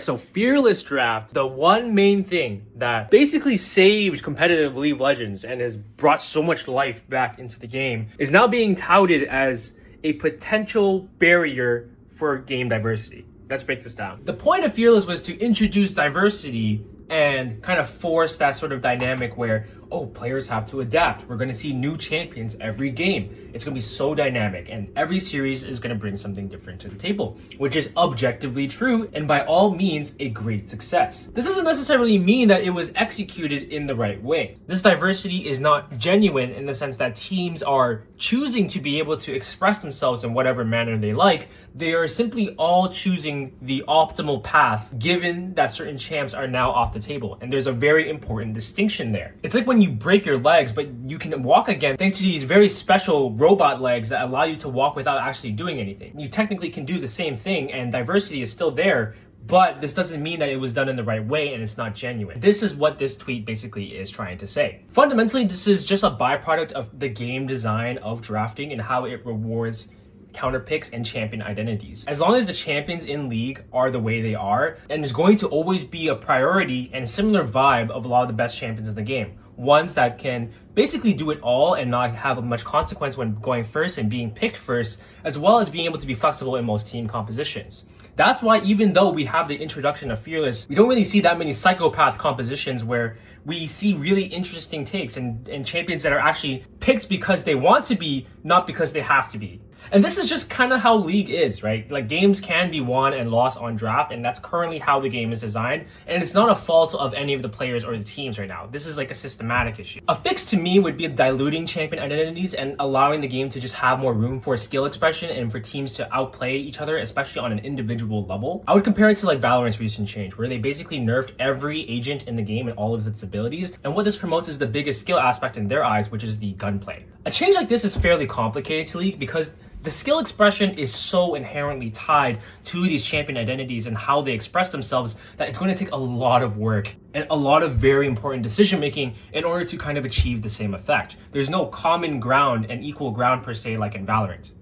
So Fearless Draft, the one main thing that basically saved competitive League of Legends and has brought so much life back into the game, is now being touted as a potential barrier for game diversity. Let's break this down. The point of Fearless was to introduce diversity and kind of force that sort of dynamic where, oh, players have to adapt. We're going to see new champions every game. It's going to be so dynamic, and every series is going to bring something different to the table, which is objectively true and by all means a great success. This doesn't necessarily mean that it was executed in the right way. This diversity is not genuine in the sense that teams are choosing to be able to express themselves in whatever manner they like. They are simply all choosing the optimal path given that certain champs are now off the table, and there's a very important distinction there. It's like when you break your legs, but you can walk again thanks to these very special robot legs that allow you to walk without actually doing anything. You technically can do the same thing, and diversity is still there, but this doesn't mean that it was done in the right way and it's not genuine. This is what this tweet basically is trying to say. Fundamentally, this is just a byproduct of the game design of drafting and how it rewards counter picks and champion identities. As long as the champions in League are the way they are, and is going to always be a priority and similar vibe of a lot of the best champions in the game. Ones that can basically do it all and not have much consequence when going first and being picked first, as well as being able to be flexible in most team compositions. That's why even though we have the introduction of Fearless, we don't really see that many psychopath compositions where we see really interesting takes and champions that are actually picked because they want to be, not because they have to be. And this is just kind of how League is, right? Like, games can be won and lost on draft, and that's currently how the game is designed. And it's not a fault of any of the players or the teams right now. This is like a systematic issue. A fix to me would be diluting champion identities and allowing the game to just have more room for skill expression and for teams to outplay each other, especially on an individual level. I would compare it to like Valorant's recent change, where they basically nerfed every agent in the game and all of its abilities. And what this promotes is the biggest skill aspect in their eyes, which is the gunplay. A change like this is fairly complicated to League because the skill expression is so inherently tied to these champion identities and how they express themselves that it's going to take a lot of work and a lot of very important decision making in order to kind of achieve the same effect. There's no common ground and equal ground per se like in Valorant.